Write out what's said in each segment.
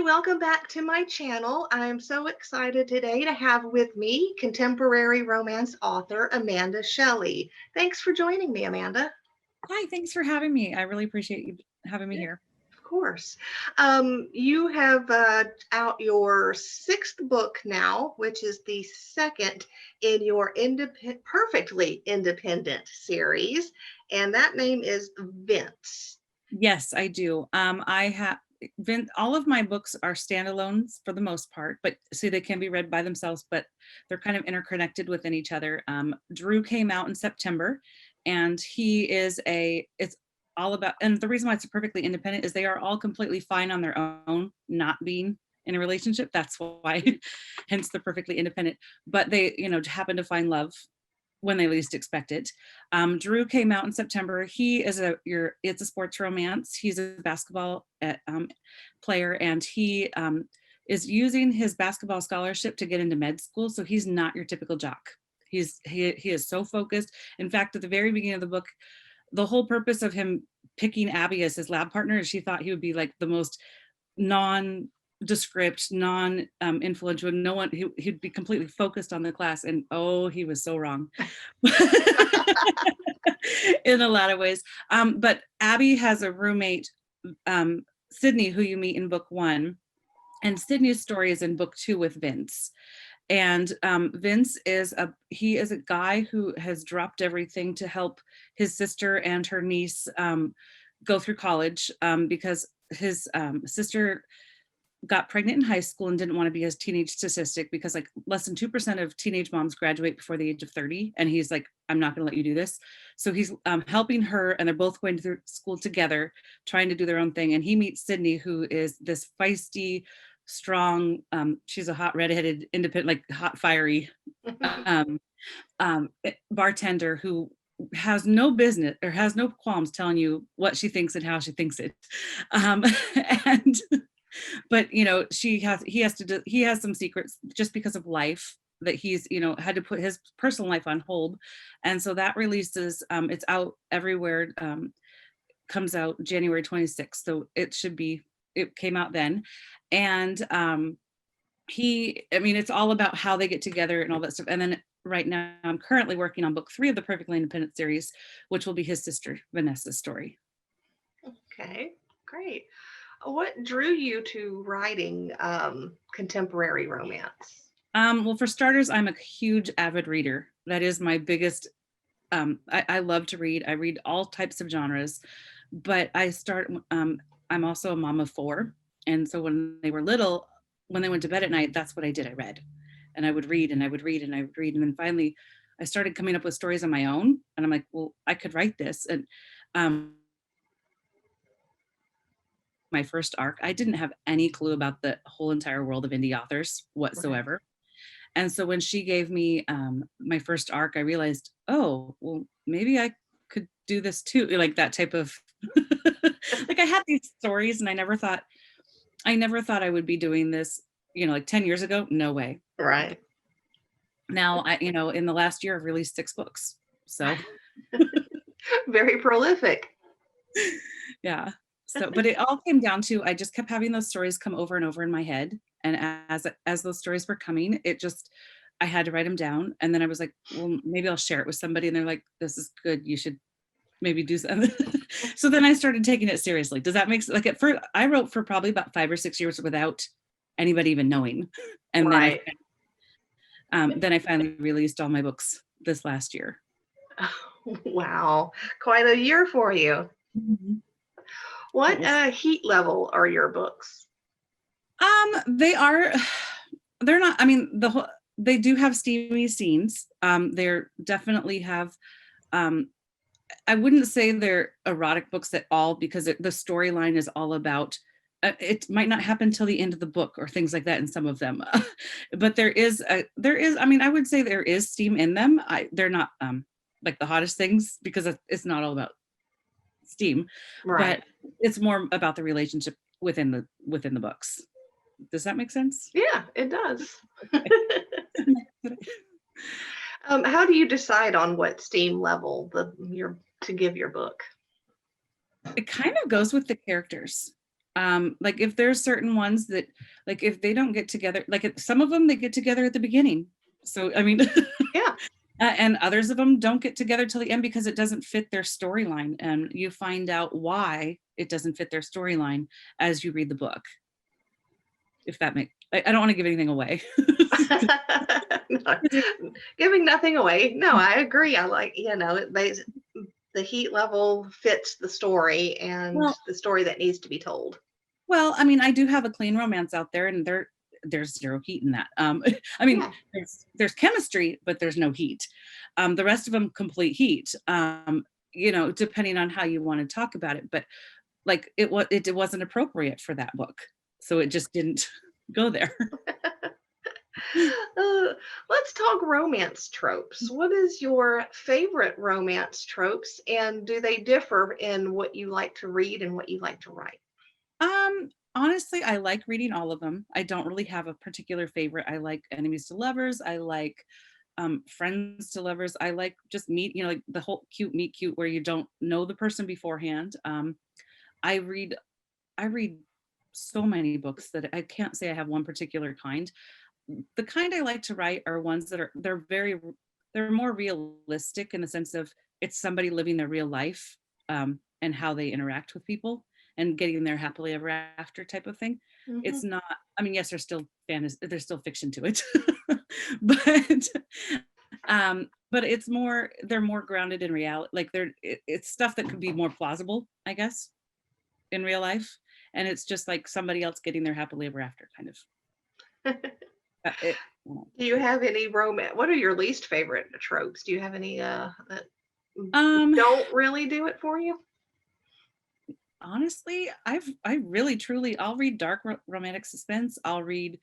welcome back to my channel. I'm so excited today to have with me contemporary romance author Amanda Shelley. Thanks for joining me, Amanda. Hi, thanks for having me. I really appreciate you having me Yeah, here. of course. You have out your sixth book now, which is the second in your perfectly independent series, and that name is Vince. Yes, I do. I have been, all of my books are standalones for the most part, but see, they can be read by themselves, but they're kind of interconnected within each other. Drew came out in September, and it's all about, and the reason why it's perfectly independent is they are all completely fine on their own, not being in a relationship. That's why, hence the perfectly independent, but they, happen to find love when they least expect it. Drew came out in September. It's a sports romance. He's a basketball player, and he is using his basketball scholarship to get into med school. So he's not your typical jock. He is so focused. In fact, at the very beginning of the book, the whole purpose of him picking Abby as his lab partner is she thought he would be like the most non-descript, non-influential, no one, he'd be completely focused on the class, and oh, he was so wrong in a lot of ways. But Abby has a roommate, Sydney, who you meet in book 1, and Sydney's story is in book 2 with Vince. And Vince is a guy who has dropped everything to help his sister and her niece go through college, because his sister got pregnant in high school and didn't want to be a teenage statistic, because like less than 2% of teenage moms graduate before the age of 30. And he's like, I'm not going to let you do this. So he's helping her, and they're both going to school together, trying to do their own thing. And he meets Sydney, who is this feisty, strong, she's a hot redheaded, independent, like hot, fiery bartender who has no business or has no qualms telling you what she thinks and how she thinks it. And but he has some secrets just because of life, that he's had to put his personal life on hold. And so that releases, it's out everywhere, comes out January 26th, so it came out then. And it's all about how they get together and all that stuff. And then right now I'm currently working on book 3 of the Perfectly Independent series, which will be his sister Vanessa's story. Okay, great. What drew you to writing contemporary romance? Well, for starters, I'm a huge avid reader. That is my biggest, I love to read. I read all types of genres, but I'm also a mom of 4. And so when they were little, when they went to bed at night, that's what I did. I read, and I would read, and I would read, and I would read. And then finally I started coming up with stories on my own, and I'm like, well, I could write this. And my first arc, I didn't have any clue about the whole entire world of indie authors whatsoever. Right. And so when she gave me my first arc, I realized, oh, well, maybe I could do this too. Like that type of, like I had these stories, and I never thought I would be doing this, like 10 years ago. No way. Right. Now, in the last year, I've released 6 books. So very prolific. Yeah. So, but it all came down to, I just kept having those stories come over and over in my head. And as those stories were coming, I had to write them down. And then I was like, well, maybe I'll share it with somebody. And they're like, this is good. You should maybe do something. So then I started taking it seriously. Does that make sense? Like I wrote for probably about 5 or 6 years without anybody even knowing. And right. Then I finally released all my books this last year. Wow. Quite a year for you. Mm-hmm. What heat level are your books? They're not, I mean, they do have steamy scenes. They're definitely have, I wouldn't say they're erotic books at all, because the storyline is all about, it might not happen till the end of the book or things like that in some of them. But there is, I would say there is steam in them. They're not like the hottest things, because it's not all about steam, right. But it's more about the relationship within the books. Does that make sense? Yeah, it does. How do you decide on what steam level to give your book? It kind of goes with the characters. Like if there's certain ones that, like if they don't get together, like some of them they get together at the beginning. So I mean, Yeah. and others of them don't get together till the end because it doesn't fit their storyline, and you find out why it doesn't fit their storyline as you read the book. If that makes, I don't want to give anything away. No, giving nothing away. No, I agree. I like, the heat level fits the story and Well, the story that needs to be told. well, I mean, I do have a clean romance out there, and there's zero heat in that. I mean, Yeah. there's chemistry, but there's no heat. The rest of them complete heat. Depending on how you want to talk about it, but like it wasn't appropriate for that book, so it just didn't go there. Uh, let's talk romance tropes. What is your favorite romance tropes, and do they differ in what you like to read and what you like to write? Honestly, I like reading all of them. I don't really have a particular favorite. I like enemies to lovers. I like friends to lovers. I like just meet, like the whole cute meet cute where you don't know the person beforehand. I read I read so many books that I can't say I have one particular kind. The kind I like to write are ones that they're more realistic in the sense of it's somebody living their real life, and how they interact with people and getting their happily ever after type of thing. Hmm. It's not, I mean, yes, there's still fiction to it, but they're more grounded in reality. Like it's stuff that could be more plausible, I guess, in real life, and it's just like somebody else getting their happily ever after kind of. It, Do you have any romance? What are your least favorite tropes? Do you have any that um don't really do it for you? Honestly, I really truly I'll read dark romantic suspense. I read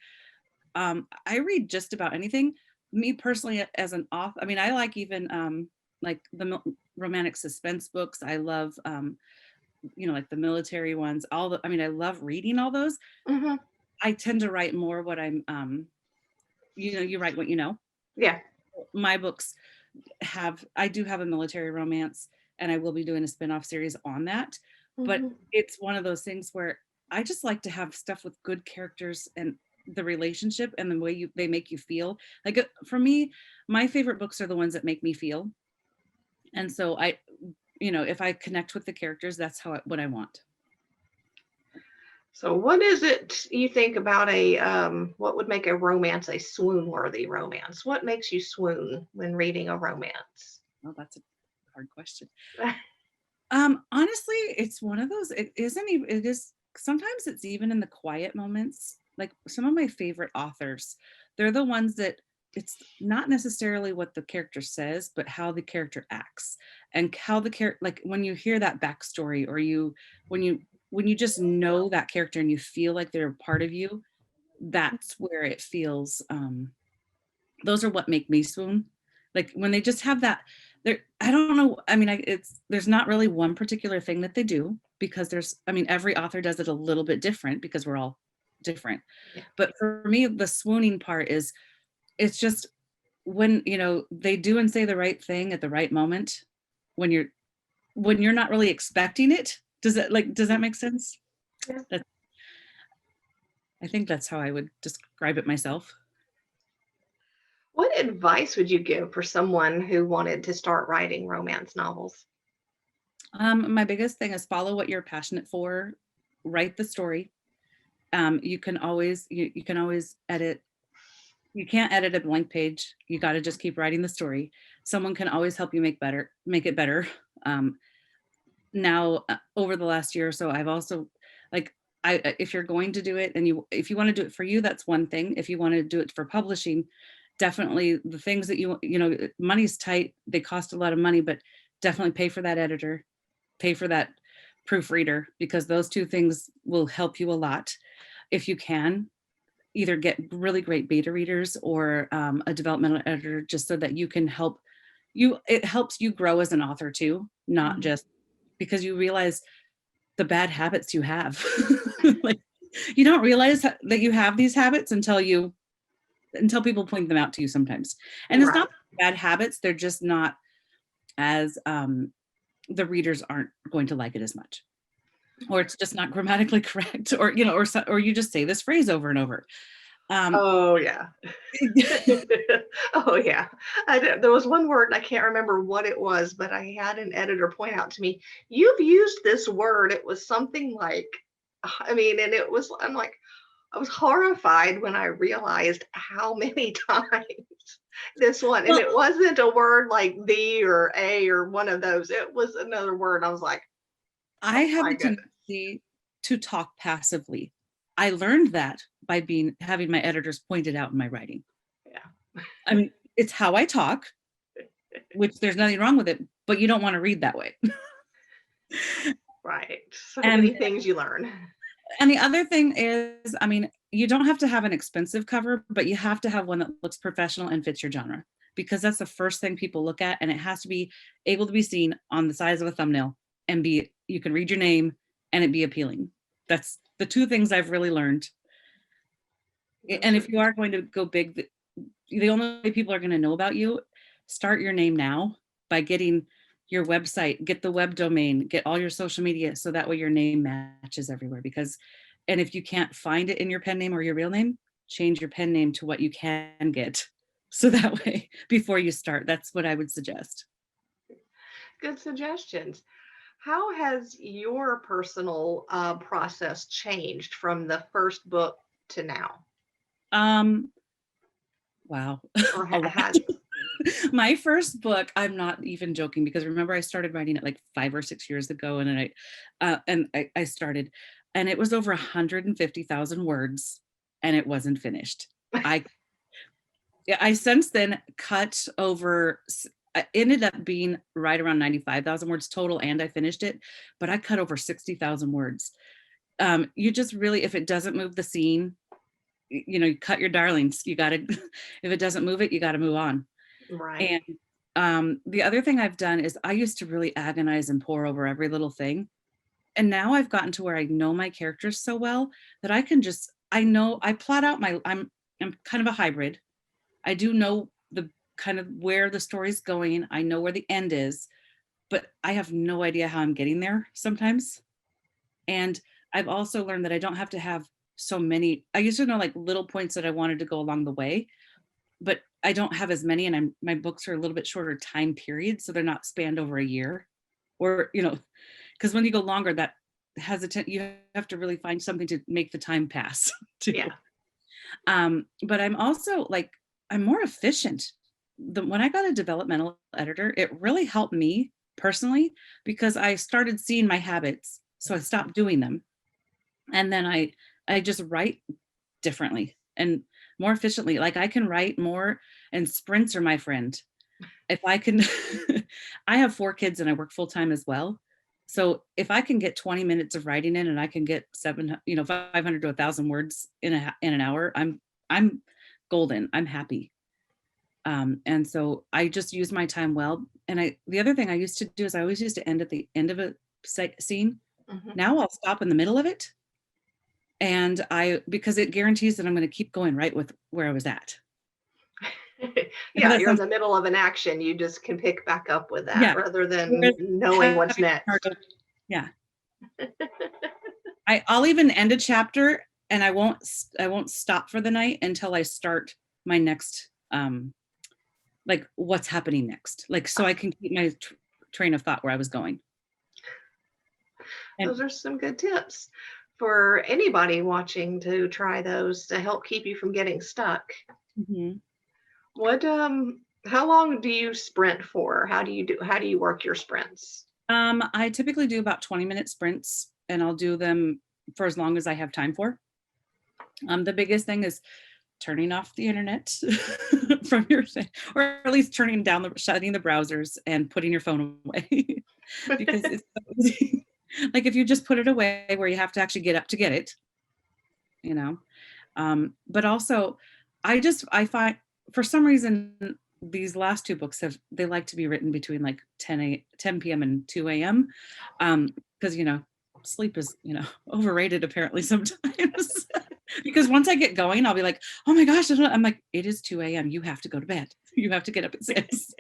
just about anything. Me personally as an author, I mean, I like even like the romantic suspense books. I love like the military ones. I mean, I love reading all those. Hmm. I tend to write more what I'm you write what you know. Yeah. My books I do have a military romance, and I will be doing a spin-off series on that. But Hmm. it's one of those things where I just like to have stuff with good characters and the relationship and the way they make you feel. Like for me, my favorite books are the ones that make me feel. And so if I connect with the characters, that's what I want. So, what is it you think about what would make a romance a swoon-worthy romance? What makes you swoon when reading a romance? Well, that's a hard question. Honestly, it's one of those, it isn't even, it is, sometimes it's even in the quiet moments. Like some of my favorite authors, they're the ones that it's not necessarily what the character says, but how the character acts and how the character, like when you hear that backstory or when you, when you just know that character and you feel like they're a part of you, that's where it feels, those are what make me swoon. Like when they just have that, there, I don't know. I mean, there's not really one particular thing that they do because I mean, every author does it a little bit different because we're all different. Yeah. But for me, the swooning part is, it's just when, they do and say the right thing at the right moment when you're not really expecting it. Does that make sense? Yeah. That, I think that's how I would describe it myself. What advice would you give for someone who wanted to start writing romance novels? My biggest thing is follow what you're passionate for, write the story. You can always edit. You can't edit a blank page. You got to just keep writing the story. Someone can always help you make it better. Um, Now, over the last year or so, I've also like if you're going to do it and if you want to do it for you, that's one thing. If you want to do it for publishing, definitely the things that money's tight, they cost a lot of money, but definitely pay for that editor, pay for that proofreader, because those two things will help you a lot. If you can, either get really great beta readers or a developmental editor, just so that you can it helps you grow as an author too, not Mhm. just because you realize the bad habits you have. Like you don't realize that you have these habits until people point them out to you sometimes. And it's Right. not bad habits, they're just not as the readers aren't going to like it as much. or it's just not grammatically correct, or or you just say this phrase over and over. Um, Oh yeah. Oh yeah. There was one word, and I can't remember what it was, but I had an editor point out to me, "You've used this word." It was something like, I mean, and it was, I'm like, I was horrified when I realized how many times this one, and well, it wasn't a word like the or a or one of those. It was another word. I was like, I oh have my a goodness. tendency to talk passively. I learned that by having my editors pointed out in my writing. Yeah. I mean, it's how I talk, which there's nothing wrong with it, but you don't want to read that way. Right. So And many things you learn. the other thing is, I mean, you don't have to have an expensive cover, but you have to have one that looks professional and fits your genre, because that's the first thing people look at, and it has to be able to be seen on the size of a thumbnail and be, you can read your name and it be appealing. That's the two things I've really learned. Those And are if you are going to go big, the only way people are going to know about you, start your name now by getting your website, get the web domain, get all your social media, so that way your name matches everywhere. Because, and if you can't find it in your pen name or your real name, change your pen name to what you can get. So that way, before you start, that's what I would suggest. good suggestions. How has your personal process changed from the first book to now? Um, wow, Or a lot. has, My first book, I'm not even joking, because remember I started writing it like 5 or 6 years ago, and then I started, and it was over 150,000 words, and it wasn't finished. I Yeah, I since then cut over. It ended up being right around 95,000 words total, and I finished it, but I cut over 60,000 words. You just really, if it doesn't move the scene, you cut your darlings. You got to, if it doesn't move it, you got to move on. right, And the other thing I've done is, I used to really agonize and pore over every little thing. And now I've gotten to where I know my characters so well that I can just, I know, I plot out I'm kind of a hybrid. I do know the kind of where the story's going. I know where the end is, but I have no idea how I'm getting there sometimes. And I've also learned that I don't have to have so many. I used to know like little points that I wanted to go along the way, but I don't have as many, and my books are a little bit shorter time period, so they're not spanned over a year, or because when you go longer, that has you have to really find something to make the time pass too. yeah. But I'm also like, I'm more efficient. When I got a developmental editor, it really helped me personally, because I started seeing my habits, so I stopped doing them, and then I just write differently and more efficiently. Like, I can write more, and sprints are my friend. If I can, I have 4 kids and I work full time as well. So if I can get 20 minutes of writing in, and I can get 500 to 1,000 words in an hour, I'm golden. I'm happy. And so I just use my time well. And the other thing I used to do is, I always used to end at the end of a scene. Mhm. Now I'll stop in the middle of it, and because it guarantees that I'm going to keep going right with where I was at. I know Yeah, that you're in sounds, the middle of an action. You just can pick back up with that yeah. rather than Whereas knowing what's having to start next. yeah. I'll even end a chapter, and I won't stop for the night until I start my next, like, what's happening next, like, so I can keep my train of thought where I was going. And Those are some good tips for anybody watching to try those to help keep you from getting stuck. mhm. What how long do you sprint for? How do you work your sprints? I typically do about 20-minute sprints, and I'll do them for as long as I have time for. The biggest thing is turning off the internet from your thing, or at least shutting the browsers and putting your phone away, because it's so easy. Like, if you just put it away where you have to actually get up to get it, you know. But also, I find, for some reason, these last 2 books they like to be written between like 10 p.m. and 2 a.m. Because sleep is overrated apparently sometimes. Because once I get going, I'll be like, oh my gosh, I'm like, it is 2 a.m. You have to go to bed. You have to get up at 6.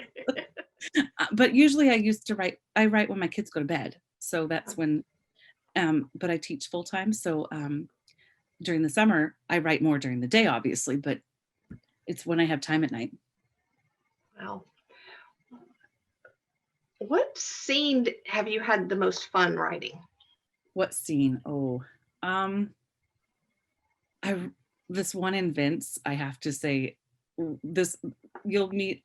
But usually I write when my kids go to bed. So that's when but I teach full time. So during the summer, I write more during the day, obviously, but it's when I have time at night. Wow. What scene have you had the most fun writing? What scene? Oh, I this one in Vince, I have to say, this you'll meet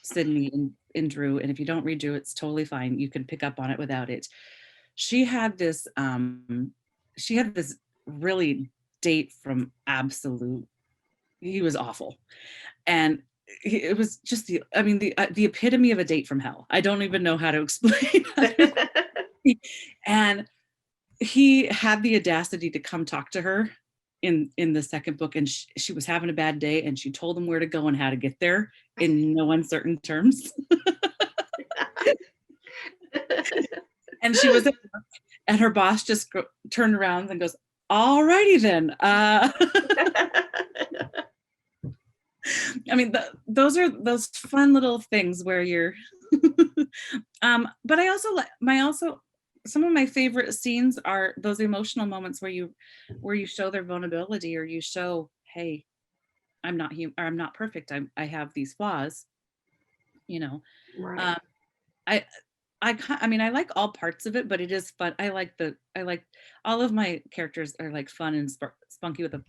Sydney in Drew, and if you don't read Drew, it's totally fine. You can pick up on it without it. She had this really date from absolute. He was awful, and it was just the epitome of a date from hell. I don't even know how to explain. And he had the audacity to come talk to her in the second book, and she was having a bad day, and she told him where to go and how to get there in no uncertain terms. And she was at work, and her boss just turned around and goes, "All righty then." I mean, those are those fun little things where you're. But I also some of my favorite scenes are those emotional moments where you show their vulnerability, or you show, hey, I'm not human, or I'm not perfect. I have these flaws, you know. Right. I I mean, I like all parts of it, but it is fun. I like all of my characters are like fun and spunky with a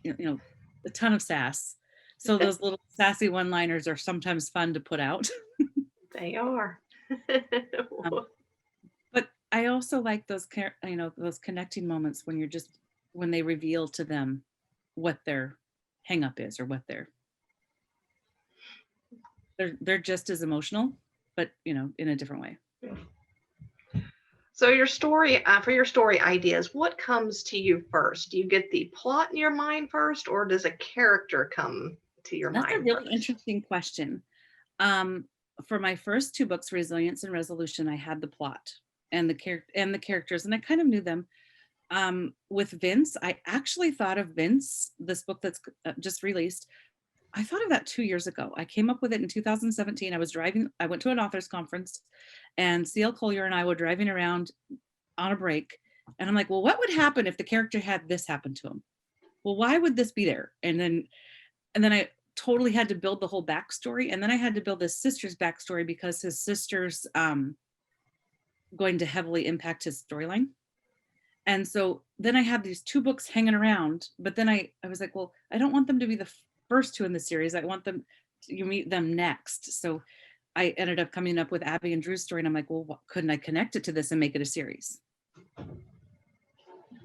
ton of sass. So those little sassy one-liners are sometimes fun to put out. They are. Um, but I also like those connecting moments when when they reveal to them what their hang up is, or what they're just as emotional, but in a different way. So your story, for your story ideas, what comes to you first? Do you get the plot in your mind first, or does a character come to your That's a mind really first? interesting question. Um, for my first two books, Resilience and Resolution, I had the plot and the characters, and I kind of knew them. With Vince, I actually thought of Vince, this book that's just released. I thought of that 2 years ago. I came up with it in 2017. I went to an authors conference, and CL Collier and I were driving around on a break. And I'm like, well, what would happen if the character had this happen to him? Well, why would this be there? And then I totally had to build the whole backstory. And then I had to build his sister's backstory, because his sister's going to heavily impact his storyline. And so then I had these two books hanging around, but then I was like, well, I don't want them to be the first two in the series. I want you meet them next. So I ended up coming up with Abby and Drew's story. And I'm like, well, couldn't I connect it to this and make it a series?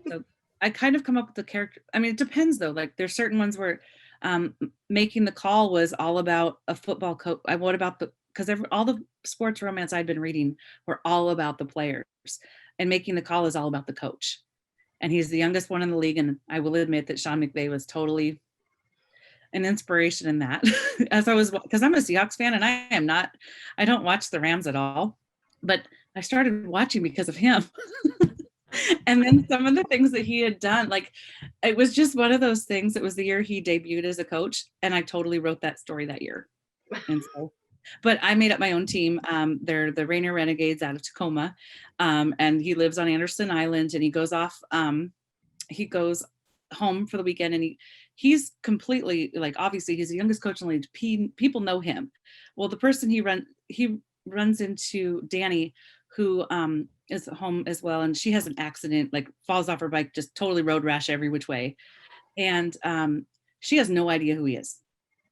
So I kind of come up with the character. I mean, it depends though. Like there's certain ones where Making the Call was all about a football coach. Because all the sports romance I'd been reading were all about the players, and Making the Call is all about the coach. And he's the youngest one in the league. And I will admit that Sean McVay was totally an inspiration in that. Because I'm a Seahawks fan, and I don't watch the Rams at all, but I started watching because of him. And then some of the things that he had done, like it was just one of those things. It was the year he debuted as a coach, and I totally wrote that story that year. And so, but I made up my own team. They're the Rainier Renegades out of Tacoma, and he lives on Anderson Island, and he goes he goes home for the weekend, and he's completely, like, obviously he's the youngest coach in the league. People know him. Well, the person he runs into Danny, who is home as well, and she has an accident, like falls off her bike, just totally road rash every which way, and she has no idea who he is.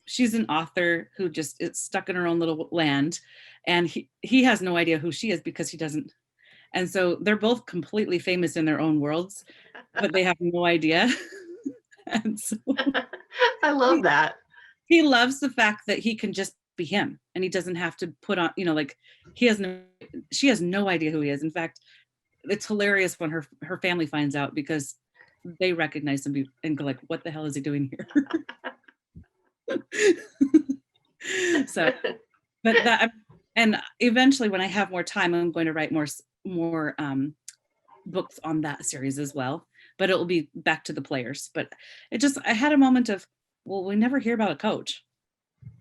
She's an author who just is stuck in her own little land, and he has no idea who she is, because he doesn't. And so they're both completely famous in their own worlds, but they have no idea. And so I love that. he loves the fact that he can just be him, and he doesn't have to put on, like she has no idea who he is. In fact, it's hilarious when her family finds out, because they recognize him and go like, what the hell is he doing here? So, but and eventually when I have more time, I'm going to write more books on that series as well, but it will be back to the players. But I had a moment of, well, we never hear about a coach.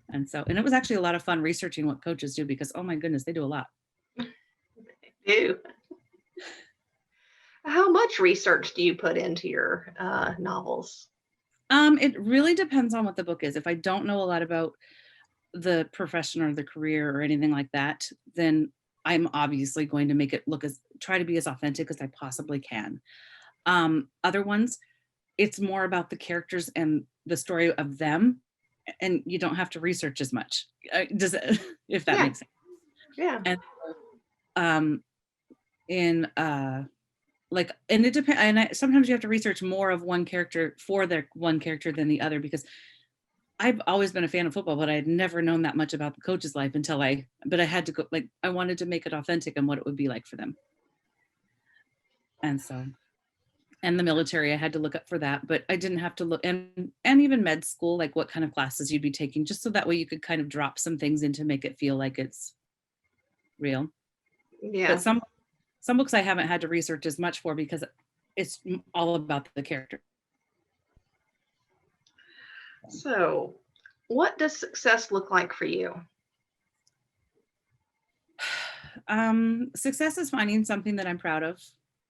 And it was actually a lot of fun researching what coaches do, because, oh my goodness, they do a lot. They do. How much research do you put into your novels? It really depends on what the book is. If I don't know a lot about the profession or the career or anything like that, then I'm obviously going to make it look as try to be as authentic as I possibly can. Other ones, it's more about the characters and the story of them, and you don't have to research as much. Does it, if that Yeah, makes sense? yeah. And um, in like, and it depends. And sometimes you have to research more of one character for their one character than the other because I've always been a fan of football, but I had never known that much about the coach's life but I had to go, like, I wanted to make it authentic and what it would be like for them. And so, and the military, I had to look up for that, but I didn't have to look, and even med school, like what kind of classes you'd be taking, just so that way you could kind of drop some things in to make it feel like it's real. But Yeah. some books I haven't had to research as much for because it's all about the character. So, what does success look like for you? Success is finding something that I'm proud of,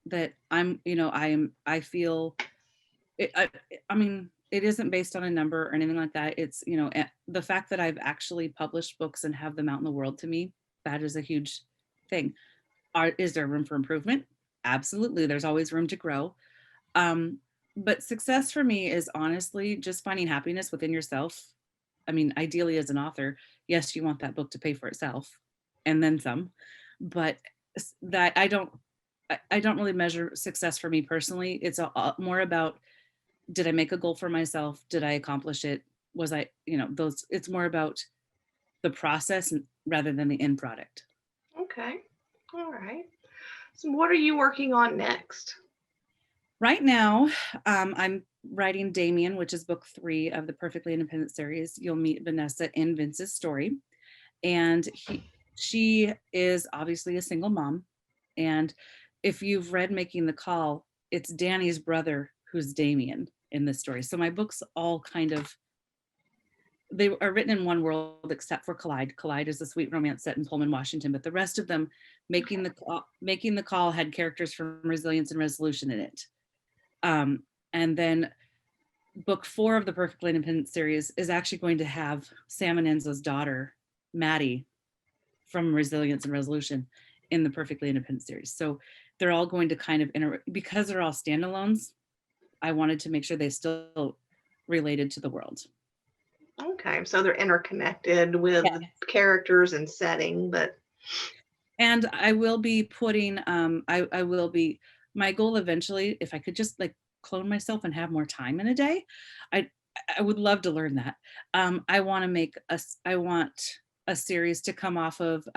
that I feel it, I mean, it isn't based on a number or anything like that. It's, the fact that I've actually published books and have them out in the world, to me, that is a huge thing. Is there room for improvement? Absolutely. There's always room to grow. Um, but success for me is honestly just finding happiness within yourself. I mean, ideally as an author, yes, you want that book to pay for itself and then some, but that I don't really measure success for me personally. It's more about, did I make a goal for myself? Did I accomplish it? Was I, those, it's more about the process rather than the end product. Okay. All right. So, what are you working on next? Right now, I'm writing Damien, which is book 3 of the Perfectly Independent series. You'll meet Vanessa in Vince's story. And she is obviously a single mom. And if you've read Making the Call, it's Danny's brother who's Damien in this story. So my books all kind of, they are written in one world except for Collide. Collide is a sweet romance set in Pullman, Washington, but the rest of them, Making the Call had characters from Resilience and Resolution in it. And then book 4 of the Perfectly Independent series is actually going to have Sam and Enzo's daughter, Maddie, from Resilience and Resolution in the Perfectly Independent series. So they're all going to kind of, because they're all standalones, I wanted to make sure they still related to the world. Okay, so they're interconnected with characters and setting, but. And I will be putting, I will be, my goal eventually, if I could just like clone myself and have more time in a day, I would love to learn that. I want a series to come off of,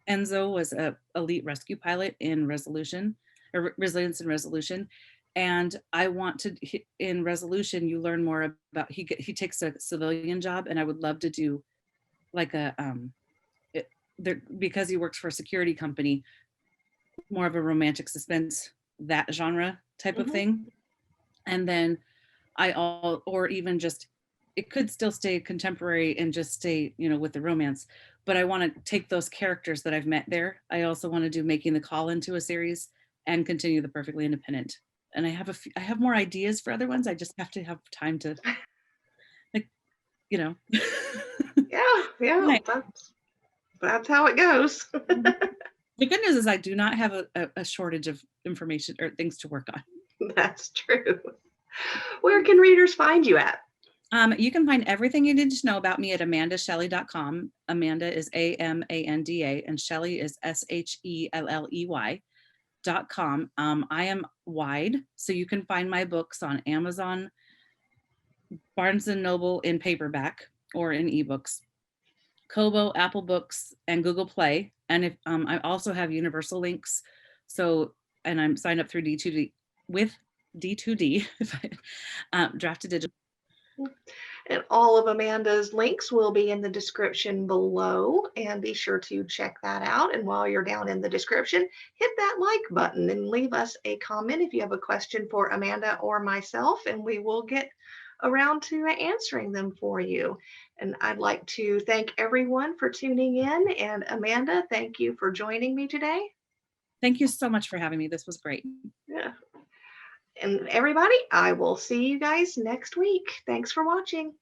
Enzo was a elite rescue pilot in Resolution, or Resilience and Resolution. And I want to, in Resolution, you learn more about, he takes a civilian job, and I would love to do like a, because he works for a security company, more of a romantic suspense, that genre type of thing. And then or even just, it could still stay contemporary and just stay, with the romance, but I want to take those characters that I've met there. I also want to do Making the Call into a series and continue the Perfectly Independent. And I have more ideas for other ones. I just have to have time to, like, Yeah, yeah, right. that's how it goes. The good news is I do not have a shortage of information or things to work on. That's true. Where can readers find you at? You can find everything you need to know about me at amandashelley.com. Amanda is AMANDA and Shelley is SHELLEY.com. I am wide, so you can find my books on Amazon, Barnes & Noble in paperback or in ebooks, Kobo, Apple Books, and Google Play. And if I also have universal links, so, and I'm signed up through D2D with D2D, if I drafted digital. And all of Amanda's links will be in the description below, and be sure to check that out. And while you're down in the description, hit that like button and leave us a comment if you have a question for Amanda or myself, and we will get around to answering them for you. And I'd like to thank everyone for tuning in. And Amanda, thank you for joining me today. Thank you so much for having me. This was great. And everybody, I will see you guys next week. Thanks for watching.